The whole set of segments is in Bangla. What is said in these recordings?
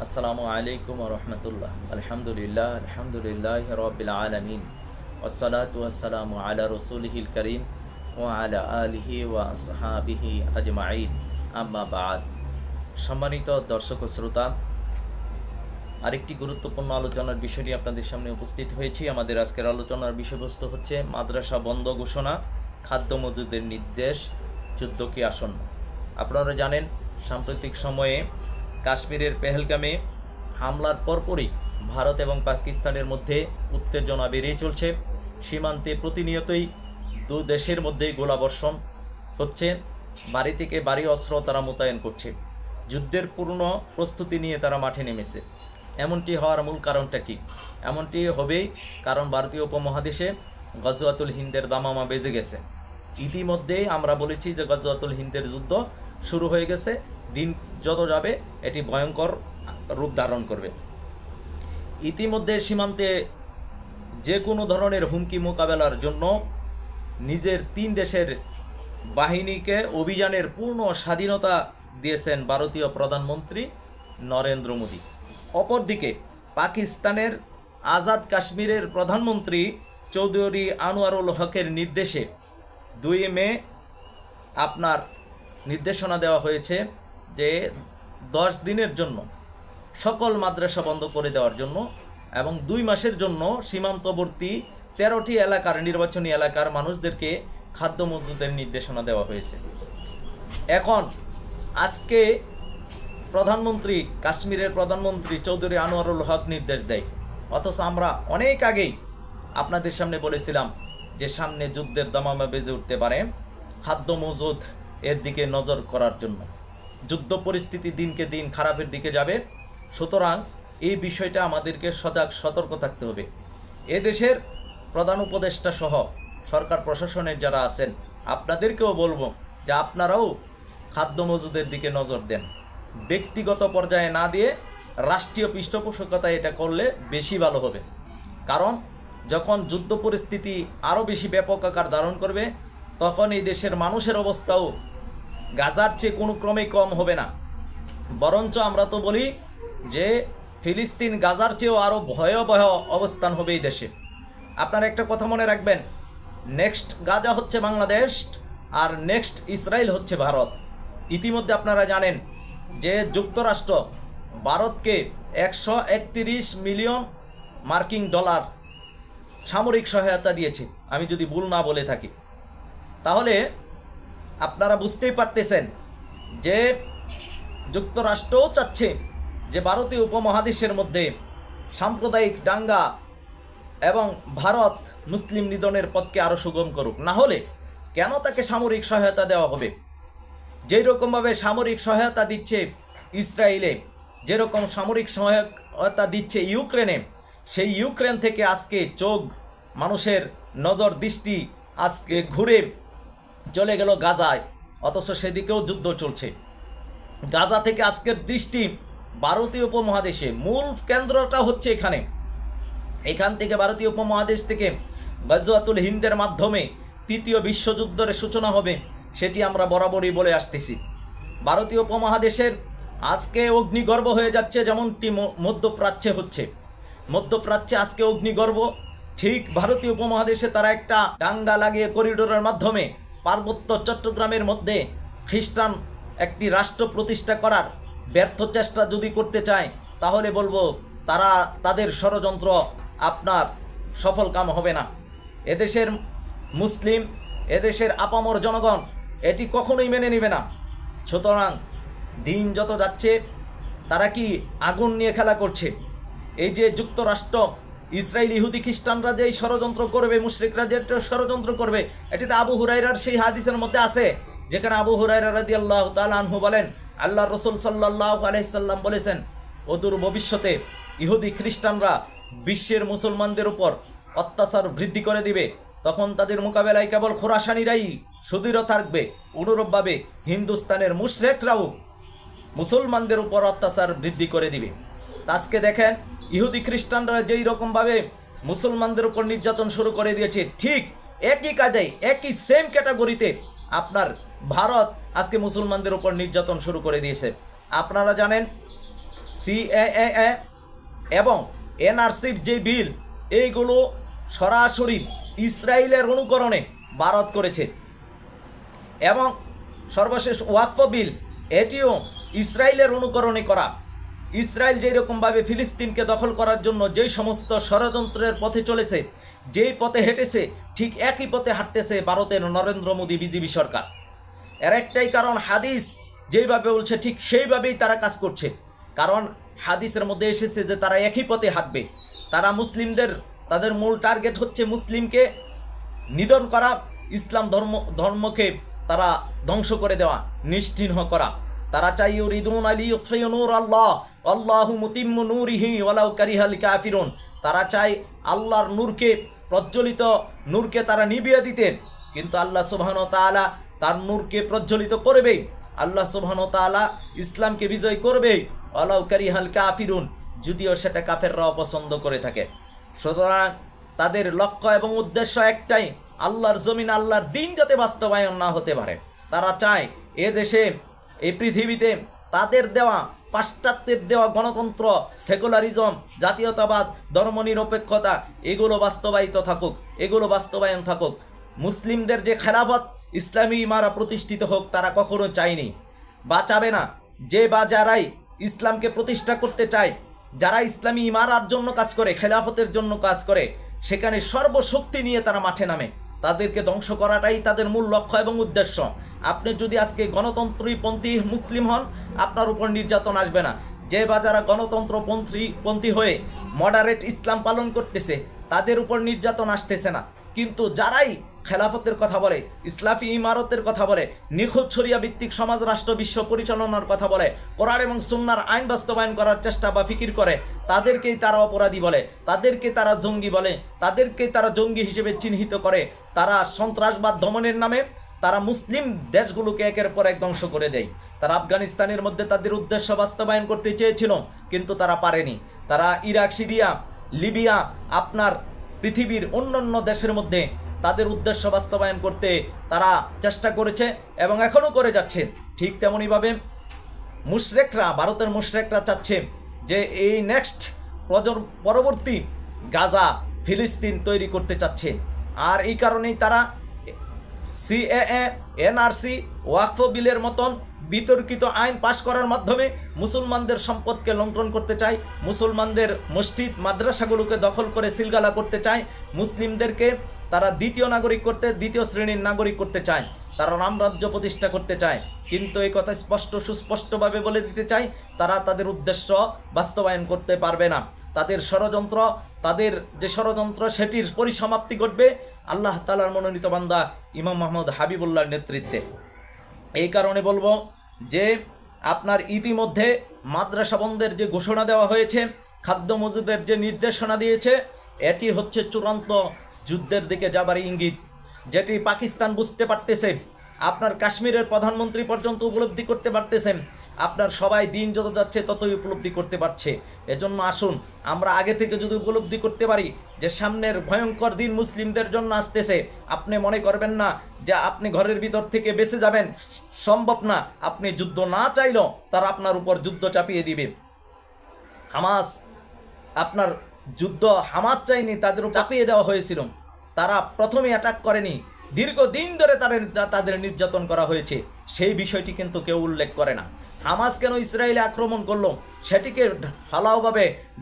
আসসালামু আলাইকুম রহমতুল্লাহ। আলহামদুলিল্লাহ রব্বিল আলামিন ওয়াসসালাতু ওয়াসসালামু আলা রসুলিহিল করিম ওয়া আলা আলিহি ওয়া আসহাবিহি আজমাইন, আম্মা বাদ। সম্মানিত দর্শক ও শ্রোতা, আরেকটি গুরুত্বপূর্ণ আলোচনার বিষয় নিয়ে আপনাদের সামনে উপস্থিত হয়েছি। আমাদের আজকের আলোচনার বিষয়বস্তু হচ্ছে মাদ্রাসা বন্ধ ঘোষণা, খাদ্য মজুদের নির্দেশ, যুদ্ধ কি আসন্ন। আপনারা জানেন, সাম্প্রতিক সময়ে কাশ্মীরের পেহেলগামে হামলার পরপরই ভারত এবং পাকিস্তানের মধ্যে উত্তেজনা বেড়েই চলছে। সীমান্তে প্রতিনিয়তই দু দেশের মধ্যেই গোলাবর্ষণ হচ্ছে। বাড়ি থেকে বাড়ি অস্ত্র তারা মোতায়েন করছে। যুদ্ধের পূর্ণ প্রস্তুতি নিয়ে তারা মাঠে নেমেছে। এমনটি হওয়ার মূল কারণটা কি? এমনটি হবেই কারণ ভারতীয় উপমহাদেশে গজওয়াতুল হিন্দের দামামা বেজে গেছে। ইতিমধ্যেই আমরা বলেছি যে গজওয়াতুল হিন্দের যুদ্ধ শুরু হয়ে গেছে। দিন যত যাবে এটি ভয়ঙ্কর রূপ ধারণ করবে। ইতিমধ্যে সীমান্তে যে কোনো ধরনের হুমকি মোকাবেলার জন্য নিজের তিন দেশের বাহিনীকে অভিযানের পূর্ণ স্বাধীনতা দিয়েছেন ভারতীয় প্রধানমন্ত্রী নরেন্দ্র মোদী। অপরদিকে পাকিস্তানের আজাদ কাশ্মীরের প্রধানমন্ত্রী চৌধুরী আনোয়ারুল হকের নির্দেশে 2 মে আপনার নির্দেশনা দেওয়া হয়েছে যে 10 দিনের জন্য সকল মাদ্রাসা বন্ধ করে দেওয়ার জন্য এবং 2 মাসের জন্য সীমান্তবর্তী 13টি এলাকার নির্বাচনী এলাকার মানুষদেরকে খাদ্য মজুদের নির্দেশনা দেওয়া হয়েছে। এখন আজকে প্রধানমন্ত্রী, কাশ্মীরের প্রধানমন্ত্রী চৌধুরী আনোয়ারুল হক নির্দেশ দেয়, অথচ আমরা অনেক আগেই আপনাদের সামনে বলেছিলাম যে সামনে যুদ্ধের দামামা বেজে উঠতে পারে। খাদ্য মজুদ এর দিকে নজর করার জন্য যুদ্ধ পরিস্থিতি দিনকে দিন খারাপের দিকে যাবে। সুতরাং এই বিষয়টা আমাদেরকে সজাগ সতর্ক থাকতে হবে। এদেশের প্রধান উপদেষ্টা সহ সরকার প্রশাসনের যারা আছেন আপনাদেরকেও বলবো যে আপনারাও খাদ্য মজুদের দিকে নজর দেন। ব্যক্তিগত পর্যায়ে না দিয়ে রাষ্ট্রীয় পৃষ্ঠপোষকতায় এটা করলে বেশি ভালো হবে। কারণ যখন যুদ্ধ পরিস্থিতি আরও বেশি ব্যাপক আকার ধারণ করবে তখন এই দেশের মানুষের অবস্থাও গাজার চেয়ে কোনো ক্রমেই কম হবে না। বরঞ্চ আমরা তো বলি যে ফিলিস্তিন গাজার চেয়েও আরও ভয়াবহ অবস্থান হবে এই দেশে। আপনারা একটা কথা মনে রাখবেন, নেক্সট গাজা হচ্ছে বাংলাদেশ আর নেক্সট ইসরায়েল হচ্ছে ভারত। ইতিমধ্যে আপনারা জানেন যে যুক্তরাষ্ট্র ভারতকে 131 মিলিয়ন মার্কিন ডলার সামরিক সহায়তা দিয়েছে, আমি যদি ভুল না বলে থাকি। তাহলে আপনারা বুঝতেই পারতেছেন যে যুক্তরাষ্ট্রও চাচ্ছে যে ভারতীয় উপমহাদেশের মধ্যে সাম্প্রদায়িক দাঙ্গা এবং ভারত মুসলিম নিধনের পথকে আরও সুগম করুক। না হলে কেন তাকে সামরিক সহায়তা দেওয়া হবে? যেই রকমভাবে সামরিক সহায়তা দিচ্ছে ইসরায়েলে, যেরকম সামরিক সহায়তা দিচ্ছে ইউক্রেনে, সেই ইউক্রেন থেকে আজকে চোখ, মানুষের নজর দৃষ্টি আজকে ঘুরে চলে গেল গাজায়, অথচ সেদিকেও যুদ্ধ চলছে। গাজা থেকে আজকের দৃষ্টি ভারতীয় উপমহাদেশে, মূল কেন্দ্রটা হচ্ছে এখান থেকে ভারতীয় উপমহাদেশ থেকে গজওয়াতুল হিন্দের মাধ্যমে 3য় বিশ্বযুদ্ধের সূচনা হবে, সেটি আমরা বরাবরই বলে আসতেছি। ভারতীয় উপমহাদেশের আজকে অগ্নিগর্ভ হয়ে যাচ্ছে, যেমনটি মধ্যপ্রাচ্যে হচ্ছে। মধ্যপ্রাচ্যে আজকে অগ্নিগর্ভ, ঠিক ভারতীয় উপমহাদেশে তারা একটা দাঙ্গা লাগিয়ে করিডোরের মাধ্যমে পার্বত্য চট্টগ্রামের মধ্যে খ্রিস্টান একটি রাষ্ট্র প্রতিষ্ঠা করার ব্যর্থ চেষ্টা যদি করতে চায় তাহলে বলবো তাদের ষড়যন্ত্র আপনার সফল কাম হবে না। এদেশের মুসলিম, এদেশের আপামর জনগণ এটি কখনোই মেনে নেবে না। সুতরাং দিন যত যাচ্ছে তারা কি আগুন নিয়ে খেলা করছে। এই যে যুক্তরাষ্ট্র, ইসরায়েল, ইহুদি খ্রিস্টানরা যেই ষড়যন্ত্র করবে, মুশরিকরা যে ষড়যন্ত্র করবে, এটিতে আবু হুরায়রার সেই হাদিসের মধ্যে আছে, যেখানে আবু হুরায়রা রাদিয়াল্লাহু তাআলা আনহু বলেন, আল্লাহ রসুল সাল্লাল্লাহু আলাইহি সাল্লাম বলেছেন, অদূর ভবিষ্যতে ইহুদি খ্রিস্টানরা বিশ্বের মুসলমানদের উপর অত্যাচার বৃদ্ধি করে দিবে। তখন তাদের মোকাবেলায় কেবল খোরাসানিরাই সুদৃঢ় থাকবে। অনুরূপভাবে হিন্দুস্তানের মুশরিকরাও মুসলমানদের উপর অত্যাচার বৃদ্ধি করে দিবে। আজকে দেখেন, ইহুদি খ্রিস্টানরা যেই রকমভাবে মুসলমানদের উপর নির্যাতন শুরু করে দিয়েছে, ঠিক একই কাজে, একই সেম ক্যাটাগরিতে আপনার ভারত আজকে মুসলমানদের উপর নির্যাতন শুরু করে দিয়েছে। আপনারা জানেন সিএএ এবং এনআরসির যে বিল, এইগুলো সরাসরি ইসরায়েলের অনুকরণে ভারত করেছে। এবং সর্বশেষ ওয়াকফ বিল, এটিও ইসরায়েলের অনুকরণে করা। ইসরায়েল যেই রকমভাবে ফিলিস্তিনকে দখল করার জন্য যেই সমস্ত ষড়যন্ত্রের পথে চলেছে, যেই পথে হেঁটেছে, ঠিক একই পথে হাঁটতেছে ভারতের নরেন্দ্র মোদী বিজেপি সরকার। এর একটাই কারণ, হাদিস যেইভাবে বলছে ঠিক সেইভাবেই তারা কাজ করছে। কারণ হাদিসের মধ্যে এসেছে যে তারা একই পথে হাঁটবে। তারা মুসলিমদের, তাদের মূল টার্গেট হচ্ছে মুসলিমকে নিধন করা, ইসলাম ধর্মকে তারা ধ্বংস করে দেওয়া, নিশ্চিহ্ন করা। তারা চাই ইউরিদুন আলী ইউতফিউ নূর আল্লাহ আল্লাহু মুতিম্মু নূরিহি ওয়ালাউ কারিহাল কাফিরুন। তারা চায় আল্লাহর নূরকে, প্রজ্বলিত নূরকে তারা নিভিয়ে দিতেন, কিন্তু আল্লাহ সুবহানাহু ওয়া তাআলা তার নূরকে প্রজ্বলিত করবেই। আল্লাহ সুবহানাহু ওয়া তাআলা ইসলামকে বিজয় করবেই, ওয়ালাউ কারিহাল কাফিরুন, যদিও সেটা কাফেররা অপছন্দ করে থাকে। সুতরাং তাদের লক্ষ্য এবং উদ্দেশ্য একটাই, আল্লাহর জমিন, আল্লাহর দিন যাতে বাস্তবায়ন না হতে পারে। তারা চায় এ দেশে, এই পৃথিবীতে তাদের দেওয়া, পাশ্চাত্যের দেওয়া গণতন্ত্র, সেকুলারিজম, জাতীয়তাবাদ, ধর্মনিরপেক্ষতা, এগুলো বাস্তবায়িত থাকুক, এগুলো বাস্তবায়ন থাকুক। মুসলিমদের যে খেলাফত, ইসলামী ইমারা প্রতিষ্ঠিত হোক, তারা কখনো চায়নি বা চাবে না। যে বা যারাই ইসলামকে প্রতিষ্ঠা করতে চায়, যারা ইসলামী ইমারার জন্য কাজ করে, খেলাফতের জন্য কাজ করে, সেখানে সর্বশক্তি নিয়ে তারা মাঠে নামে। তাদেরকে ধ্বংস করাটাই তাদের মূল লক্ষ্য এবং উদ্দেশ্য। আপনি যদি আজকে গণতন্ত্রপন্থী মুসলিম হন, আপনার উপর নির্যাতন আসবে না। যে বা যারা গণতন্ত্রপন্থী হয়ে মডারেট ইসলাম পালন করতেছে, তাদের উপর নির্যাতন আসতেছে না। কিন্তু যারাই খেলাফতের কথা বলে, ইসলাফি ইমারতের কথা বলে, নিখুঁত শরিয়া ভিত্তিক সমাজ রাষ্ট্র বিশ্ব পরিচালনার কথা বলে, কোরআন এবং সুন্নাহর আইন বাস্তবায়ন করার চেষ্টা বা ফিকির করে, তাদেরকেই তারা অপরাধী বলে, তাদেরকে তারা জঙ্গি বলে, তাদেরকে তারা জঙ্গি হিসেবে চিহ্নিত করে। তারা সন্ত্রাসবাদ দমনের নামে তারা মুসলিম দেশগুলোকে একের পর এক ধ্বংস করে দেয়। তারা আফগানিস্তানের মধ্যে তাদের উদ্দেশ্য বাস্তবায়ন করতে চেয়েছিল, কিন্তু তারা পারেনি। তারা ইরাক, সিরিয়া, লিবিয়া, আপনার পৃথিবীর অন্যান্য দেশের মধ্যে তাদের উদ্দেশ্য বাস্তবায়ন করতে তারা চেষ্টা করেছে এবং এখনও করে যাচ্ছে। ঠিক তেমনইভাবে মুশরিকরা, ভারতের মুশরিকরা চাচ্ছে যে এই নেক্সট পরবর্তী গাজা, ফিলিস্তিন তৈরি করতে চাচ্ছে। আর এই কারণেই তারা সিএএ, এনআরসি, ওয়াকফ বিলের মতন বিতর্কিত আইন পাশ করার মাধ্যমে মুসলমানদের সম্পদকে লুণ্ঠন করতে চায়, মুসলমানদের মসজিদ মাদ্রাসাগুলোকে দখল করে সিলগালা করতে চায়, মুসলিমদেরকে তারা দ্বিতীয় শ্রেণীর নাগরিক করতে চায়, তারা রামরাজ্য প্রতিষ্ঠা করতে চায়। কিন্তু এই কথা সুস্পষ্টভাবে বলে দিতে চাই, তারা তাদের উদ্দেশ্য বাস্তবায়ন করতে পারবে না। তাদের যে ষড়যন্ত্র, সেটির পরিসমাপ্তি ঘটবে আল্লাহ তাআলার মনোনীত বান্দা ইমাম মুহাম্মদ হাবিবুল্লাহর নেতৃত্বে। এই কারণে বলবো যে আপনার ইতিমধ্যে মাদ্রাসা বন্ধের যে ঘোষণা দেওয়া হয়েছে, খাদ্য মজুদের যে নির্দেশনা দিয়েছে, এটি হচ্ছে চূড়ান্ত যুদ্ধের দিকে যাবার ইঙ্গিত, যেটি পাকিস্তান বুঝতে পারতেছে, আপনার কাশ্মীরের প্রধানমন্ত্রী পর্যন্ত উপলব্ধি করতে পারতেছেন, আপনার সবাই দিন যত যাচ্ছে ততই উপলব্ধি করতে পারছে। এজন্য আসুন আমরা আগে থেকে যদি উপলব্ধি করতে পারি যে সামনের ভয়ঙ্কর দিন মুসলিমদের জন্য আসতেছে, আপনি মনে করবেন না যে আপনি ঘরের ভিতর থেকে বেঁচে যাবেন, সম্ভব না। আপনি যুদ্ধ না চাইলেও তারা আপনার উপর যুদ্ধ চাপিয়ে দিবে। হামাস, আপনার যুদ্ধ হামাস চাইনি, তাদের চাপিয়ে দেওয়া হয়েছিল। তারা প্রথমে অ্যাটাক করেনি, দীর্ঘদিন ধরে তাদের নির্যাতন করা হয়েছে, সেই বিষয়টি কিন্তু কেউ উল্লেখ করে না। হামাস কেন ইসরায়েলে আক্রমণ করলো সেটিকে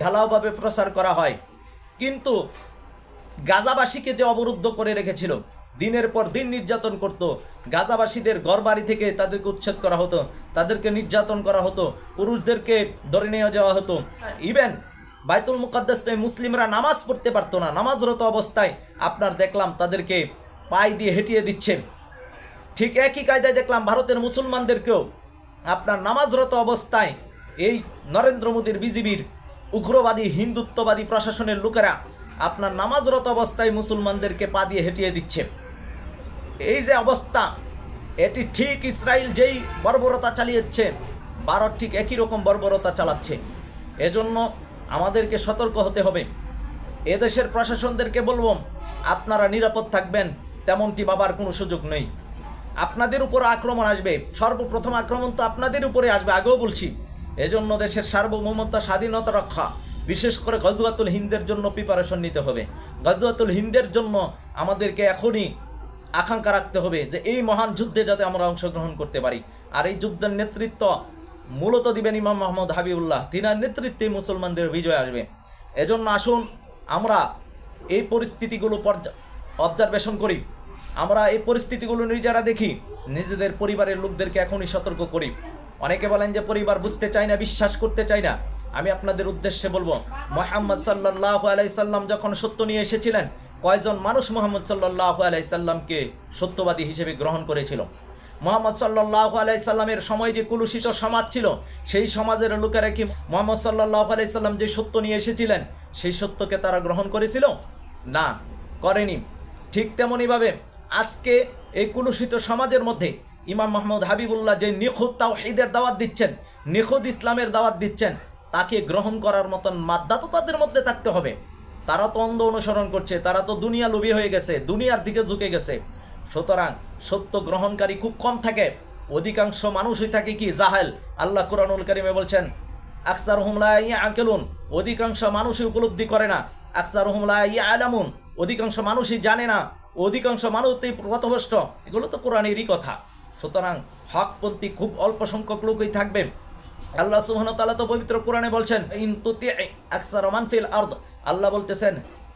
ঢালাওভাবে প্রচার করা হয়, কিন্তু গাজাবাসীকে যে অবরুদ্ধ করে রেখেছিল, দিনের পর দিন নির্যাতন করত, গাজাবাসীদের ঘরবাড়ি থেকে তাদেরকে উচ্ছেদ করা হতো, তাদেরকে নির্যাতন করা হতো, পুরুষদেরকে ধরে নিয়ে যাওয়া হতো। ইভেন বাইতুল মুকাদ্দাসে মুসলিমরা নামাজ পড়তে পারতো না, নামাজরত অবস্থায় আপনার দেখলাম তাদেরকে পায়ে দিয়ে হেঁটিয়ে দিচ্ছে। ঠিক একই কায়দায় দেখলাম ভারতের মুসলমানদেরকেও আপনার নামাজরত অবস্থায় এই নরেন্দ্র মোদীর বিজেপির উগ্রবাদী হিন্দুত্ববাদী প্রশাসনের লোকেরা আপনার নামাজরত অবস্থায় মুসলমানদেরকে পা দিয়ে হেঁটিয়ে দিচ্ছে। এই যে অবস্থা, এটি ঠিক ইসরায়েল যেই বর্বরতা চালিয়েছে, ভারত ঠিক একই রকম বর্বরতা চালাচ্ছে। এজন্য আমাদেরকে সতর্ক হতে হবে। এদেশের প্রশাসনদেরকে বলবো, আপনারা নিরাপদ থাকবেন, তেমনটি ভাবার কোনো সুযোগ নেই। আপনাদের উপর আক্রমণ আসবে, সর্বপ্রথম আক্রমণ তো আপনাদের উপরে আসবে, আগেও বলছি। এজন্য দেশের সার্বভৌমত্ব স্বাধীনতা রক্ষা, বিশেষ করে গজওয়াতুল হিন্দের জন্য প্রিপারেশন নিতে হবে। গজওয়াতুল হিন্দের জন্য আমাদেরকে এখনই আকাঙ্ক্ষা রাখতে হবে যে এই মহান যুদ্ধে যাতে আমরা অংশগ্রহণ করতে পারি। আর এই যুদ্ধের নেতৃত্ব মূলত দিবেন ইমাম মোহাম্মদ হাবিবুল্লাহ, তিনার নেতৃত্বে মুসলমানদের বিজয় আসবে। এজন্য আসুন আমরা এই পরিস্থিতিগুলো অবজারভেশন করি, আমরা এই পরিস্থিতিগুলো নিজেরা দেখি, নিজেদের পরিবারের লোকদেরকে এখনই সতর্ক করি। অনেকে বলেন যে পরিবার বুঝতে চায় না, বিশ্বাস করতে চায় না। আমি আপনাদের উদ্দেশ্যে বলবো, মুহাম্মদ সাল্লাল্লাহু আলাইহি সাল্লাম যখন সত্য নিয়ে এসেছিলেন, কয়জন মানুষ মুহাম্মদ সাল্লাল্লাহু আলাইহি সাল্লামকে সত্যবাদী হিসেবে গ্রহণ করেছিল? মুহাম্মদ সাল্লাল্লাহু আলাইহি সাল্লামের সময় যে কুলুষিত সমাজ ছিল, সেই সমাজের লোকেরা কি মুহাম্মদ সাল্লাল্লাহু আলাইহি সাল্লাম যে সত্য নিয়ে এসেছিলেন সেই সত্যকে তারা গ্রহণ করেছিল? না, করেনি। ঠিক তেমনইভাবে আজকে এই কুলুষিত সমাজের মধ্যে ইমাম মোহাম্মদ হাবিবুল্লাহ যে নিখুঁত তাওহীদের দাওয়াত দিচ্ছেন, নিখুঁত ইসলামের দাওয়াত দিচ্ছেন, তাকে গ্রহণ করার মতন মাদ্দা তো তাদের মধ্যে থাকতে হবে। তারা তো অন্ধ অনুসরণ করছে, তারা তো দুনিয়া লোভী হয়ে গেছে, দুনিয়ার দিকে ঝুঁকে গেছে। সুতরাং সত্য গ্রহণকারী খুব কম থাকে, অধিকাংশ মানুষই থাকে কি জাহেল। আল্লাহ কুরআনুল কারীমে বলছেন আকসারুহুম লা ইয়াকিলুন, অধিকাংশ মানুষই উপলব্ধি করে না। আকসারুহুম লা ইয়ালামুন, অধিকাংশ মানুষই জানে না, অধিকাংশ মানুষই পথভ্রষ্ট। এগুলো তো কোরআনেরই কথা। সুতরাং হকপন্থী খুব অল্প সংখ্যক লোকই থাকবে। আল্লাহ সুবহানাহু ওয়া তাআলা তো পবিত্র কোরআনে বলছেন ইনতুতি আকসার মান ফিল আরদ, আল্লাহ বলতেছেন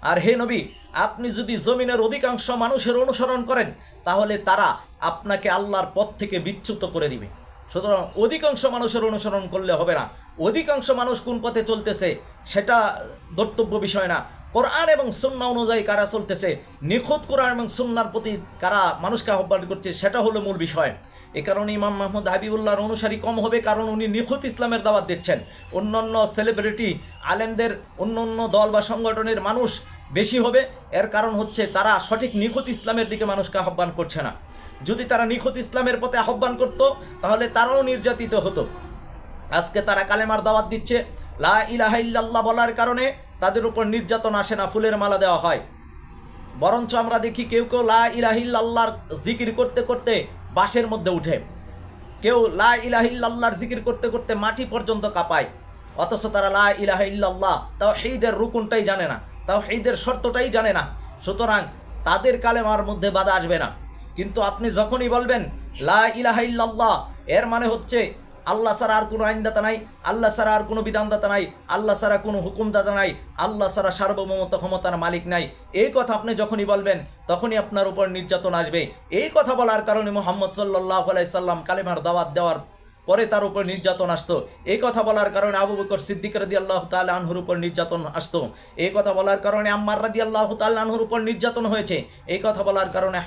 আর হে নবী, আপনি যদি জমিনের অধিকাংশ মানুষের অনুসরণ করেন তাহলে তারা আপনাকে আল্লাহর পথ থেকে বিচ্যুত করে দিবে। সুতরাং অধিকাংশ মানুষের অনুসরণ করলে হবে না। অধিকাংশ মানুষ কোন পথে চলতেছে সেটা ধর্তব্য বিষয় না। কোরআন এবং সুন্নাহ অনুযায়ী কারা চলতেছে, নিখুঁত কোরআন এবং সুন্নাহর প্রতি কারা মানুষকে আহ্বান করছে, সেটা হলো মূল বিষয়। এ কারণে ইমাম মোহাম্মদ হাবিবুল্লাহর অনুসারী কম হবে, কারণ উনি নিখুঁত ইসলামের দাওয়াত দিচ্ছেন। অন্যান্য সেলিব্রিটি আলেমদের, অন্যান্য দল বা সংগঠনের মানুষ বেশি হবে। এর কারণ হচ্ছে তারা সঠিক নিখুঁত ইসলামের দিকে মানুষকে আহ্বান করছে না। যদি তারা নিখুঁত ইসলামের পথে আহ্বান করত তাহলে তারাও নির্যাতিত হতো। আজকে তারা কালেমার দাওয়াত দিচ্ছে, লা ইলাহা ইল্লাল্লাহ বলার কারণে তাদের উপর নির্যাতন আসে না, ফুলের মালা দেওয়া হয়। বরঞ্চ আমরা দেখি কেউ কেউ লা ইলাহা ইল্লাল্লাহর জিকির করতে করতে বাঁশের মধ্যে উঠে, কেউ লা ইলাহা ইল্লাল্লাহর জিকির করতে করতে মাটি পর্যন্ত কাঁপায়। অথচ তারা লা ইলাহা ইল্লাল্লাহ তাওহীদের রুকুনটাই জানে না, তাওহীদের শর্তটাই জানে না। সুতরাং তাদের কালেমার মধ্যে বাধা আসবে না। কিন্তু আপনি যখনই বলবেন লা ইলাহা ইল্লাল্লাহ, এর মানে হচ্ছে আল্লাহ ছাড়া আর কোনো আইনদাতা নাই, আল্লাহ ছাড়া আর কোনো বিধানদাতা নাই, আল্লাহ ছাড়া কোনো হুকুমদাতা নাই, আল্লাহ ছাড়া সার্বভৌমত্ব ক্ষমতার মালিক নাই, এই কথা আপনি যখনই বলবেন তখনই আপনার উপর নির্যাতন আসবে। এই কথা বলার কারণে মুহাম্মদ সাল্লাল্লাহু আলাইহি সাল্লাম কালেমার দাওয়াত দেওয়ার পরে তার উপর নির্যাতন আসতো। এই কথা বলার কারণে আবু বকর সিদ্দিক রাদিয়াল্লাহু তাআলা আনহুর উপর নির্যাতন আসতো। এই কথা বলার কারণে আম্মার রাদিয়াল্লাহু তাআলা আনহুর উপর নির্যাতন হয়েছে। এই কথা বলার কারণে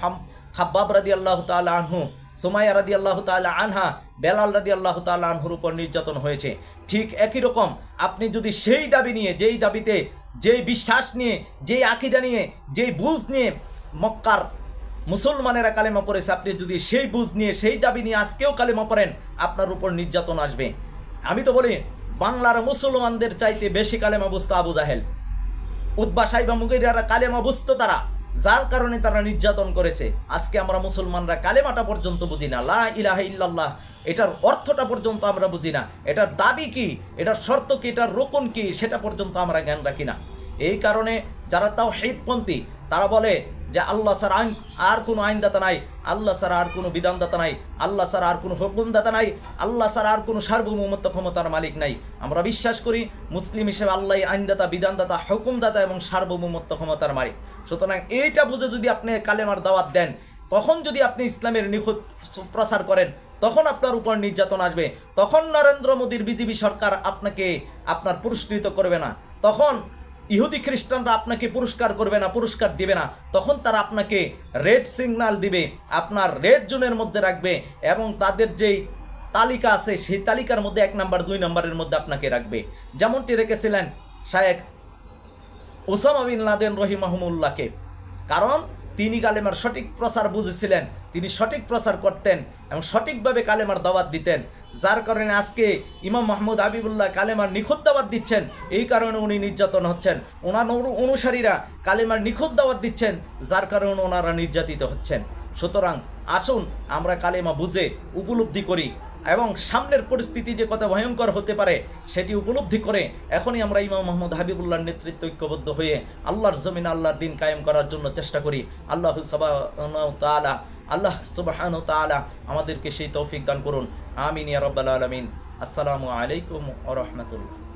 খাব্বাব রাদিয়াল্লাহু তাআলা আনহু, সুমাইয়া রাদিয়াল্লাহু তাআলা আনহা, বেলাল রাদিয়াল্লাহু তাআলা আনহুর উপর নির্যাতন হয়েছে। ঠিক একই রকম আপনি যদি সেই দাবি নিয়ে, যেই দাবিতে, যেই বিশ্বাস নিয়ে, যেই আকীদা নিয়ে, যেই বুঝ নিয়ে মক্কার মুসলমানেরা কালেমা পড়েছে, আপনি যদি সেই বুঝ নিয়ে, সেই দাবি নিয়ে আজকেও কালেমা পড়েন, আপনার উপর নির্যাতন আসবে। আমি তো বলি বাংলার মুসলমানদের চাইতে বেশি কালেমা বুঝতো আবু জাহেল, উতবা সাইবা মুগীরারা কালেমা বুঝতো তারা, যার কারণে তারা নির্যাতন করেছে। আজকে আমরা মুসলমানরা কালেমাটা পর্যন্ত বুঝি না, লা ইলাহা ইল্লাল্লাহ এটার অর্থটা পর্যন্ত আমরা বুঝি না, এটার দাবি কি, এটার শর্ত কি, এটার রোকন কি, সেটা পর্যন্ত আমরা জ্ঞান রাখি না। এই কারণে যারা তাওহীদপন্থী তারা বলে যে আল্লাহ ছাড়া আর কোনো আইনদাতা নাই, আল্লাহ ছাড়া আর কোনো বিধানদাতা নাই, আল্লাহ ছাড়া আর কোনো হুকুমদাতা নাই, আল্লাহ ছাড়া আর কোনো সার্বভৌমত্ব ক্ষমতার মালিক নাই। আমরা বিশ্বাস করি মুসলিম হিসেবে আল্লাহ আইনদাতা, বিধানদাতা, হুকুমদাতা এবং সার্বভৌমত্ব ক্ষমতার মালিক। সুতরাং এইটা বুঝে যদি আপনি কালেমার দাওয়াত দেন, তখন যদি আপনি ইসলামের নিখুঁত প্রচার করেন, তখন আপনার উপর নির্যাতন আসবে। তখন নরেন্দ্র মোদীর বিজেপি সরকার আপনাকে আপনার পুরস্কৃত করবে না, তখন ইহুদি খ্রিস্টানরা আপনাকে পুরস্কার করবে না, পুরস্কার দিবে না। তখন তারা আপনাকে রেড সিগন্যাল দিবে, আপনার রেড জোনের মধ্যে রাখবে এবং তাদের যেই তালিকা আছে সেই তালিকার মধ্যে 1 নম্বর 2 নম্বরের মধ্যে আপনাকে রাখবে, যেমনটি রেখেছিলেন শায়েখ ওসামা বিন লাদেন রহিমাহুমুল্লাহকে। কারণ তিনি কালেমার সঠিক প্রচার বুঝেছিলেন, তিনি সঠিক প্রচার করতেন এবং সঠিকভাবে কালেমার দাওয়াত দিতেন, যার কারণে আজকে ইমাম মোহাম্মদ হাবিবুল্লাহ কালেমার নিখুঁত দাওয়াত দিচ্ছেন। এই কারণে উনি নির্যাতন হচ্ছেন, ওনার অনুসারীরা কালেমার নিখুঁত দাওয়াত দিচ্ছেন, যার কারণে ওনারা নির্যাতিত হচ্ছেন। সুতরাং আসুন আমরা কালেমা বুঝে উপলব্ধি করি, এবং সামনের পরিস্থিতি যে কত ভয়ঙ্কর হতে পারে সেটি উপলব্ধি করে এখনই আমরা ইমাম মোহাম্মদ হাবিবুল্লাহর নেতৃত্ব ঐক্যবদ্ধ হয়ে আল্লাহর জমিন আল্লাহর দিন কায়েম করার জন্য চেষ্টা করি। আল্লাহ সুবহানাহু ওয়া তাআলা আমাদেরকে সেই তৌফিক দান করুন। আমিন ইয়া রাব্বাল আলামিন। আসসালামু আলাইকুম ওয়া রাহমাতুল্লাহ।